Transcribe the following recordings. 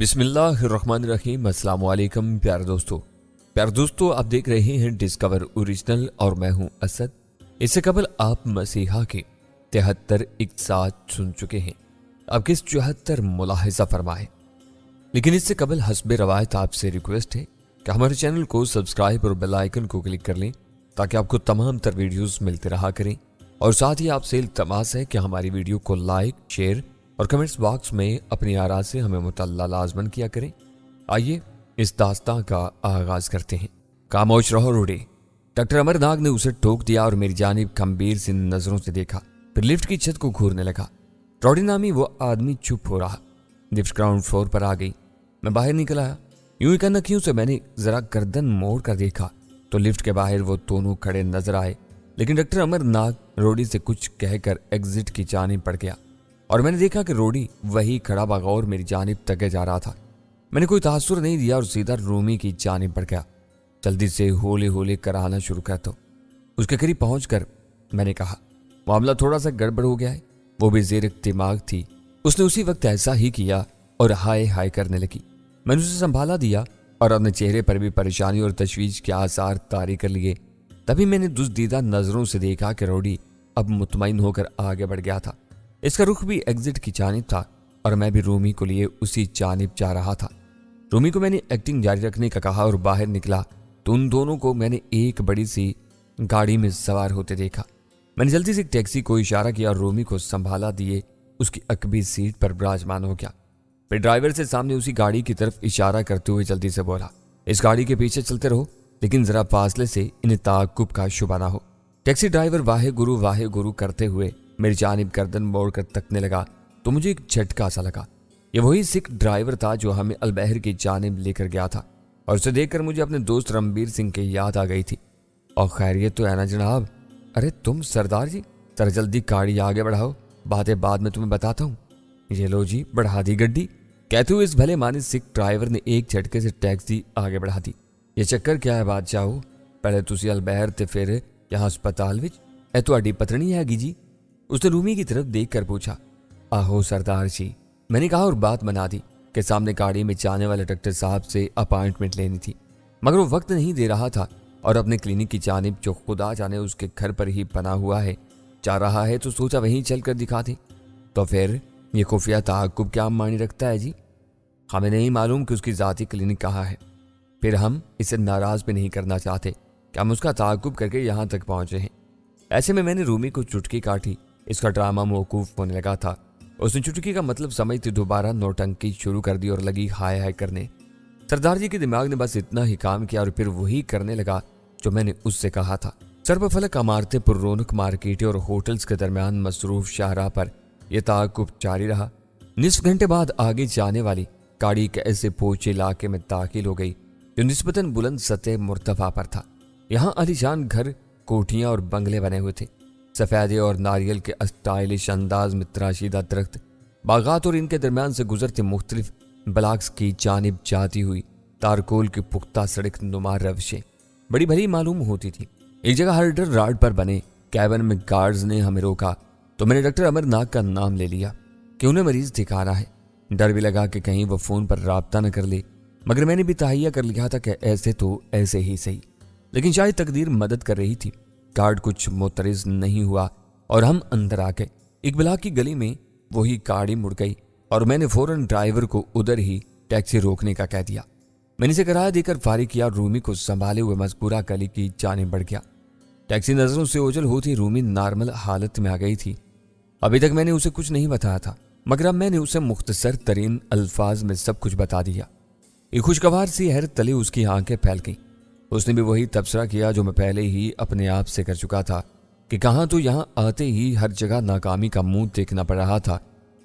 بسم اللہ الرحمن الرحیم۔ السلام علیکم پیارے دوستو، آپ دیکھ رہے ہیں ڈسکور اوریجنل اور میں ہوں اسد۔ اس سے قبل آپ مسیحا کے 73 اقصاد سن چکے ہیں۔ اب کس 74 ملاحظہ فرمائے، لیکن اس سے قبل حسب روایت آپ سے ریکویسٹ ہے کہ ہمارے چینل کو سبسکرائب اور بیل آئیکن کو کلک کر لیں تاکہ آپ کو تمام تر ویڈیوز ملتے رہا کریں، اور ساتھ ہی آپ سے التماس ہے کہ ہماری ویڈیو کو لائک، شیئر اور کمنٹس باکس میں اپنی آراء سے ہمیں مطلع لازمن کیا کریں۔ آئیے اس داستان کا آغاز کرتے ہیں۔ خاموش رہو روڈی۔ ڈاکٹر امر ناگ نے اسے ٹوک دیا اور میری جانب گمبھیر سی نظروں سے دیکھا، پھر لفٹ کی چھت کو گھورنے لگا۔ روڈی نامی وہ آدمی چپ ہو رہا۔ لفٹ گراؤنڈ فلور پر آ گئی۔ میں باہر نکل آیا۔ یوں ہی کنکیوں سے میں نے ذرا گردن موڑ کر دیکھا تو لفٹ کے باہر وہ دونوں کھڑے نظر آئے، لیکن ڈاکٹر امر ناگ روڈی سے کچھ کہہ کر ایگزٹ کی جانب بڑھ گیا، اور میں نے دیکھا کہ روڈی وہی کھڑا بغور میری جانب تکے جا رہا تھا۔ میں نے کوئی تاثر نہیں دیا اور سیدھا رومی کی جانب بڑھ گیا۔ جلدی سے ہولے ہولے کرانا شروع کر دو۔ اس کے قریب پہنچ کر میں نے کہا، معاملہ تھوڑا سا گڑبڑ ہو گیا ہے۔ وہ بھی زیر دماغ تھی۔ اس نے اسی وقت ایسا ہی کیا اور ہائے ہائے کرنے لگی۔ میں نے اسے سنبھالا دیا اور اپنے چہرے پر بھی پریشانی اور تشویش کے آثار طاری کر لیے۔ تبھی میں نے دزدیدہ نظروں سے دیکھا کہ روڈی اب مطمئن ہو کر آگے بڑھ گیا تھا۔ اس کا رخ بھی ایگزٹ کی جانب تھا اور میں بھی رومی کو لیے اسی جانب جا رہا تھا۔ رومی کو میں نے ایکٹنگ جاری رکھنے کا کہا اور باہر نکلا تو ان دونوں کو میں نے ایک بڑی سی گاڑی میں سوار ہوتے دیکھا۔ میں نے جلدی سے ایک ٹیکسی کو اشارہ کیا اور رومی کو سنبھالا دیے اس کی عقبی سیٹ پر براجمان ہو گیا۔ پھر ڈرائیور سے سامنے اسی گاڑی کی طرف اشارہ کرتے ہوئے جلدی سے بولا، اس گاڑی کے پیچھے چلتے رہو، لیکن ذرا فاصلے سے، انہیں تعاقب کا شبہ نہ ہو۔ ٹیکسی ڈرائیور واہے گرو کرتے ہوئے میری جانب گردن موڑ کر تکنے لگا تو مجھے ایک جھٹکا سا لگا۔ یہ وہی سکھ ڈرائیور تھا جو ہمیں البحر کی جانب لے کر گیا تھا، اور اسے دیکھ کر مجھے اپنے دوست رنبیر سنگھ کی یاد آ گئی تھی۔ اور خیریت تو ہے نا جناب؟ ارے تم سردار جی، ذرا جلدی گاڑی آگے بڑھاؤ، باتیں بعد میں تمہیں بتاتا ہوں۔ یہ لو جی، بڑھا دی گڈی، کہتے ہوئے اس بھلے معنی سکھ ڈرائیور نے ایک جھٹکے سے ٹیکسی آگے بڑھا دی۔ یہ چکر کیا ہے بادشاہو؟ پہلے تسی البحر تے پھر یہاں ہسپتال وچ، اے تہاڈی پتنی ہے گی جی؟ اس نے رومی کی طرف دیکھ کر پوچھا۔ آہو سردار جی، میں نے کہا اور بات بنا دی کہ سامنے گاڑی میں جانے والے ڈاکٹر صاحب سے اپائنٹمنٹ لینی تھی، مگر وہ وقت نہیں دے رہا تھا اور اپنے کلینک کی جانب جو خدا جانے اس کے گھر پر ہی بنا ہوا ہے جا رہا ہے، تو سوچا وہیں چل کر دکھا دیں۔ تو پھر یہ خفیہ تعاقب کیا معنی رکھتا ہے جی؟ ہمیں نہیں معلوم کہ اس کی ذاتی کلینک کہاں ہے، پھر ہم اسے ناراض بھی نہیں کرنا چاہتے کہ ہم اس کا تعاقب کر کے یہاں تک پہنچے ہیں۔ ایسے میں نے رومی کو چٹکی کاٹی۔ اس کا ڈرامہ موقوف ہونے لگا تھا۔ اس نے چٹکی کا مطلب سمجھتے دوبارہ نوٹنکی شروع کر دی اور لگی ہائے ہائے کرنے۔ سردار جی کے دماغ نے بس اتنا ہی کام کیا اور پھر وہی کرنے لگا جو میں نے اس سے کہا تھا۔ سر پر فلک عمارتیں، پر رونق مارکیٹیں اور ہوٹلز کے درمیان مصروف شاہراہ پر یہ تعاقب جاری رہا۔ نصف گھنٹے بعد آگے جانے والی گاڑی کے ایسے پوچھے علاقے میں داخل ہو گئی جو نسبتاً بلند سطح مرتفع پر تھا۔ یہاں عالیشان گھر، کوٹھیاں اور بنگلے بنے ہوئے تھے۔ سفیدے اور ناریل کے اسٹائلش انداز میں تراشیدہ درخت، باغات اور ان کے درمیان سے گزرتے مختلف بلاکس کی جانب جاتی ہوئی تارکول کی پختہ سڑک نما روشیں بڑی بھلی معلوم ہوتی تھی۔ ایک جگہ ہرڈر راڈ پر بنے کیبن میں گارڈز نے ہمیں روکا تو میں نے ڈاکٹر امر ناگ کا نام لے لیا کہ انہیں مریض دکھانا ہے۔ ڈر بھی لگا کہ کہیں وہ فون پر رابطہ نہ کر لے، مگر میں نے بھی تہیہ کر لیا تھا کہ ایسے تو ایسے ہی صحیح، لیکن شاید تقدیر مدد کر رہی تھی۔ گارڈ کچھ معترض نہیں ہوا اور ہم اندر آ گئے۔ ایک بلاک کی گلی میں وہی گاڑی مڑ گئی اور میں نے فوراً ڈرائیور کو ادھر ہی ٹیکسی روکنے کا کہہ دیا۔ میں نے اسے کرایہ دے کر فارغ کیا اور رومی کو سنبھالے ہوئے مذکورہ گلی کی جانب بڑھ گیا۔ ٹیکسی نظروں سے اوجھل ہوتی رومی نارمل حالت میں آ گئی تھی۔ ابھی تک میں نے اسے کچھ نہیں بتایا تھا، مگر اب میں نے اسے مختصر ترین الفاظ میں سب کچھ بتا دیا۔ ایک خوشگوار سی حیرت تلے اس کی آنکھیں پھیل گئیں۔ اس نے بھی وہی تبصرہ کیا جو میں پہلے ہی اپنے آپ سے کر چکا تھا کہ کہاں تو یہاں آتے ہی ہر جگہ ناکامی کا منہ دیکھنا پڑ رہا تھا،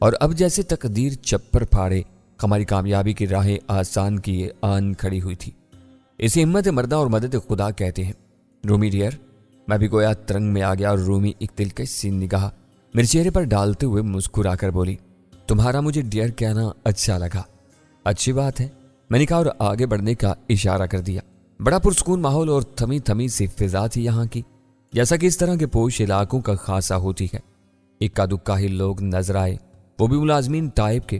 اور اب جیسے تقدیر چپر پھاڑے ہماری کامیابی کی راہیں آسان کیے آن کھڑی ہوئی تھی۔ اسے ہمت مردہ اور مدد خدا کہتے ہیں۔ رومی ڈیئر، میں بھی گویا ترنگ میں آ گیا اور رومی ایک دلکش سی نگاہ میرے چہرے پر ڈالتے ہوئے مسکرا کر بولی، تمہارا مجھے ڈیئر کہنا اچھا لگا۔ اچھی بات ہے، میں نے کہا اور آگے بڑھنے کا اشارہ کر دیا۔ بڑا پرسکون ماحول اور تھمی تھمی سی فضا تھی یہاں کی، جیسا کہ اس طرح کے پوش علاقوں کا خاصا ہوتی ہے۔ اکا دکا ہی لوگ نظر آئے، وہ بھی ملازمین ٹائپ کے،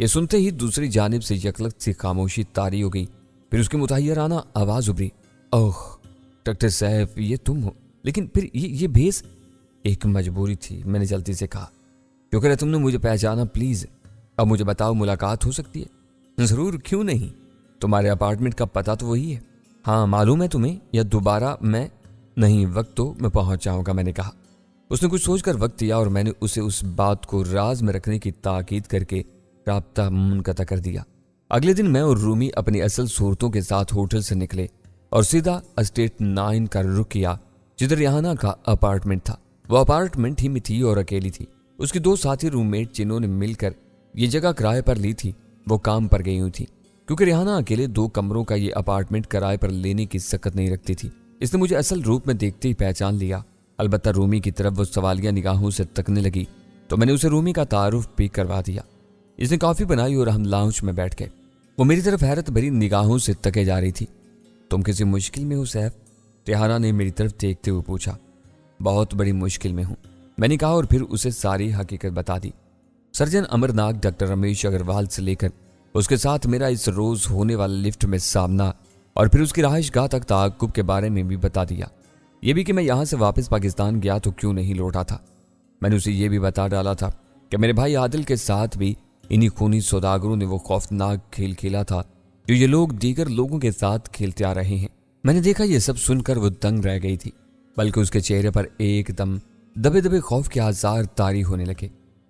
یہ سنتے ہی دوسری جانب سے یکلخت سی خاموشی طاری ہو گئی. پھر اس کی متحیرانہ آواز ابھری. اوہ ڈاکٹر صاحب یہ تم ہو؟ لیکن پھر یہ بھیس؟ ایک مجبوری تھی، میں نے جلدی سے کہا. کیوں کہ تم نے مجھے پہچانا پلیز اب مجھے بتاؤ ملاقات ہو سکتی ہے؟ ضرور کیوں نہیں. تمہارے اپارٹمنٹ کا پتہ تو وہی ہے. ہاں معلوم ہے تمہیں، یا دوبارہ میں نہیں وقت تو میں پہنچ جاؤں گا، میں نے کہا. اس نے کچھ سوچ کر وقت دیا اور میں نے اسے اس بات کو راز میں رکھنے کی تاکید کر کے رابطہ منقطع کر دیا. اگلے دن میں اور رومی اپنی اصل صورتوں کے ساتھ ہوٹل سے نکلے اور سیدھا اسٹیٹ 9 کا رخ کیا جدھر ریحانہ کا اپارٹمنٹ تھا. وہ اپارٹمنٹ ہی میں تھی اور اکیلی تھی. اس کی 2 ساتھی روم میٹ جنہوں نے مل کر یہ جگہ کرائے پر لی تھی وہ کام پر گئی ہوئی تھی. کیونکہ ریحانہ اکیلے 2 کمروں کا یہ اپارٹمنٹ کرائے پر لینے کی سکت نہیں رکھتی تھی، اس نے مجھے اصل روپ میں دیکھتے ہی پہچان لیا. البتہ رومی کی طرف وہ سوالیہ نگاہوں سے تکنے لگی تو میں نے اسے رومی کا تعارف بھی کروا دیا. اس نے کافی بنائی اور ہم لاؤنج میں بیٹھ گئے. وہ میری طرف حیرت بھری نگاہوں سے تکے جا رہی تھی. تم کسی مشکل میں ہو سیف؟ ریحانہ نے میری طرف دیکھتے ہوئے پوچھا. بہت بڑی مشکل میں ہوں، میں نے کہا اور پھر اسے ساری حقیقت بتا دی. سرجن امرناک ڈاکٹر رمیش اگروال سے لے کر اس کے ساتھ میرا اس روز ہونے والے لفٹ میں سامنا اور پھر اس کی رہائش گاہ تک تعاقب کے بارے میں بھی بتا دیا. یہ بھی کہ میں یہاں سے واپس پاکستان گیا تو کیوں نہیں لوٹا تھا. میں نے اسے یہ بھی بتا ڈالا تھا کہ میرے بھائی عادل کے ساتھ بھی انہی خونی سوداگروں نے وہ خوفناک کھیل کھیلا تھا جو یہ لوگ دیگر لوگوں کے ساتھ کھیلتے آ رہے ہیں. میں نے دیکھا یہ سب سن کر وہ دنگ رہ گئی تھی، بلکہ اس کے چہرے پر ایک دم دبے دبے خوف کے آثار طاری ہونے لگے.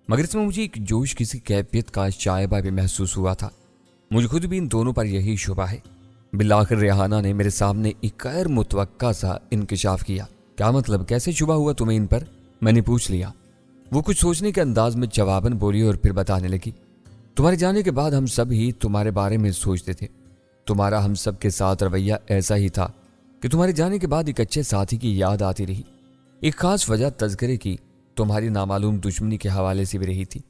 مگر اس میں مجھے ایک جوش کسی کیفیت کا شائبہ بھی محسوس ہوا تھا. مجھے خود بھی ان دونوں پر یہی شبہ ہے. بالآخر ریحانہ نے میرے سامنے ایک غیر متوقع سا انکشاف کیا. کیا مطلب؟ کیسے شبہ ہوا تمہیں ان پر؟ میں نے پوچھ لیا. وہ کچھ سوچنے کے انداز میں جواباً بولی اور پھر بتانے لگی. تمہارے جانے کے بعد ہم سب ہی تمہارے بارے میں سوچتے تھے. تمہارا ہم سب کے ساتھ رویہ ایسا ہی تھا کہ تمہارے جانے کے بعد ایک اچھے ساتھی کی یاد آتی رہی. ایک خاص وجہ تذکرے کی تمہاری نامعلوم دشمنی کے حوالے سے بھی رہی تھی.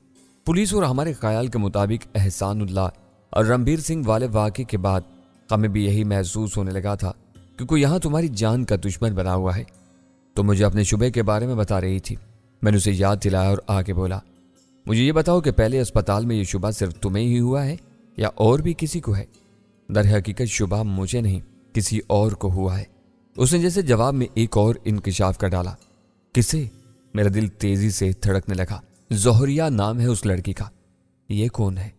پولیس اور ہمارے خیال کے مطابق احسان اللہ اور رنبیر سنگھ والے واقعے کے بعد ہمیں بھی یہی محسوس ہونے لگا تھا کہ کوئی یہاں تمہاری جان کا دشمن بنا ہوا ہے. تو مجھے اپنے شبے کے بارے میں بتا رہی تھی. میں نے اسے یاد دلایا اور آگے بولا. مجھے یہ بتاؤ کہ پہلے اسپتال میں یہ شبہ صرف تمہیں ہی ہوا ہے یا اور بھی کسی کو ہے؟ در حقیقت شبہ مجھے نہیں کسی اور کو ہوا ہے. اس نے جیسے جواب میں ایک اور انکشاف کر ڈالا. کسے؟ میرا دل تیزی سے دھڑکنے لگا. زہریہ نام ہے اس لڑکی کا. یہ کون ہے؟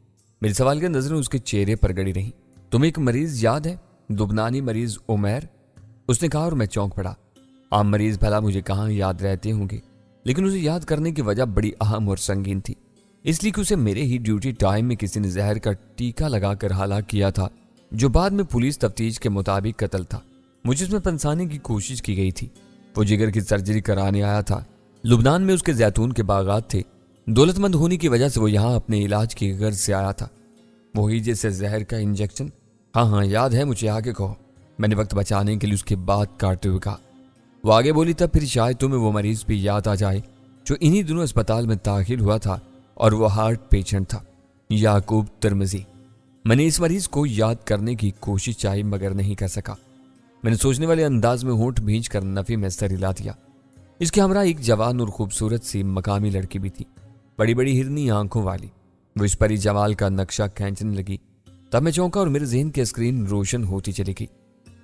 میری سوال کی نظریں اس کے چہرے پر گڑی رہیں. تمہیں ایک مریض یاد ہے؟ لبنانی مریض عمیر؟ اس نے کہا اور میں چونک پڑا. عام مریض بھلا مجھے کہاں یاد رہتے ہوں گے، لیکن اسے یاد کرنے کی وجہ بڑی اہم اور سنگین تھی. اس لیے کہ اسے میرے ہی ڈیوٹی ٹائم میں کسی نے زہر کا ٹیکا لگا کر ہلاک کیا تھا، جو بعد میں پولیس تفتیش کے مطابق قتل تھا. مجھے اس میں پنسانے کی کوشش کی گئی تھی. وہ جگر کی سرجری کرانے آیا تھا. لبنان میں اس کے زیتون کے باغات تھے. دولت مند ہونے کی وجہ سے وہ یہاں اپنے علاج کی غرض سے آیا تھا. وہی جیسے زہر کا انجیکشن؟ ہاں یاد ہے مجھے، آگے کہو. میں نے وقت بچانے کے لیے اس کی بات کاٹتے ہوئے کہا. وہ آگے بولی تب پھر شاید تمہیں وہ مریض بھی یاد آ جائے جو انہی دنوں اسپتال میں داخل ہوا تھا اور وہ ہارٹ پیشنٹ تھا، یعقوب ترمزی. میں نے اس مریض کو یاد کرنے کی کوشش چاہی مگر نہیں کر سکا. میں نے سوچنے والے انداز میں ہونٹ بھینچ کر نفی میں سر ہلا دیا. اس کے ہمراہ ایک جوان اور خوبصورت سی مقامی لڑکی بھی تھی، بڑی بڑی ہرنی آنکھوں والی. وہ اس پری جمال کا نقشہ کھینچنے لگی. تب میں چونکا اور میرے ذہن کی اسکرین روشن ہوتی چلی گئی.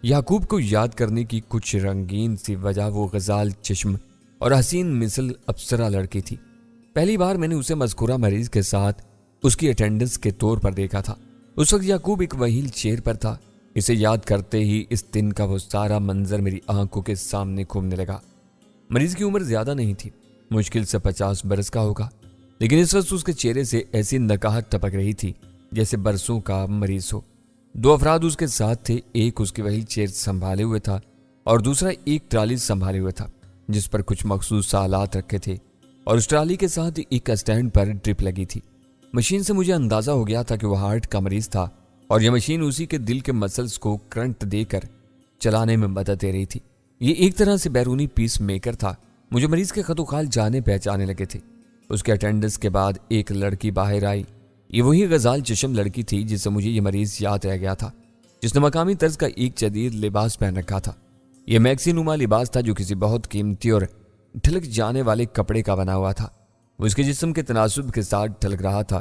یعقوب کو یاد کرنے کی کچھ رنگین سی وجہ وہ غزال چشم اور حسین مثل ابصرہ لڑکی تھی. پہلی بار میں نے اسے مذکورہ مریض کے ساتھ اس کی اٹینڈنس کے طور پر دیکھا تھا. اس وقت یعقوب ایک وہیل چیئر پر تھا. اسے یاد کرتے ہی اس دن کا وہ سارا منظر میری آنکھوں کے سامنے گھومنے لگا. مریض کی عمر زیادہ نہیں تھی، مشکل سے 50 برس کا ہوگا، لیکن اس وقت اس کے چہرے سے ایسی نکاہت ٹپک رہی تھی جیسے برسوں کا مریض ہو. 2 افراد اس کے ساتھ تھے. ایک اس کی وہیل چیئر سنبھالے ہوئے تھا اور دوسرا ایک ٹرالی سنبھالے ہوئے تھا جس پر کچھ مخصوص آلات رکھے تھے، اور اس ٹرالی کے ساتھ ایک اسٹینڈ پر ڈرپ لگی تھی. مشین سے مجھے اندازہ ہو گیا تھا کہ وہ ہارٹ کا مریض تھا اور یہ مشین اسی کے دل کے مسلز کو کرنٹ دے کر چلانے میں مدد دے رہی تھی. یہ ایک طرح سے بیرونی پیس میکر تھا. مجھے مریض کے خط و خال جانے پہچانے لگے تھے. اس کے اٹینڈنس کے بعد ایک لڑکی باہر آئی. یہ وہی غزال چشم لڑکی تھی جس سے مجھے یہ مریض یاد رہ گیا تھا، جس نے مقامی طرز کا ایک جدید لباس پہن رکھا تھا. یہ میکسی نما لباس تھا جو کسی بہت قیمتی اور ڈھلک جانے والے کپڑے کا بنا ہوا تھا. وہ اس کے جسم کے تناسب کے ساتھ ڈھلک رہا تھا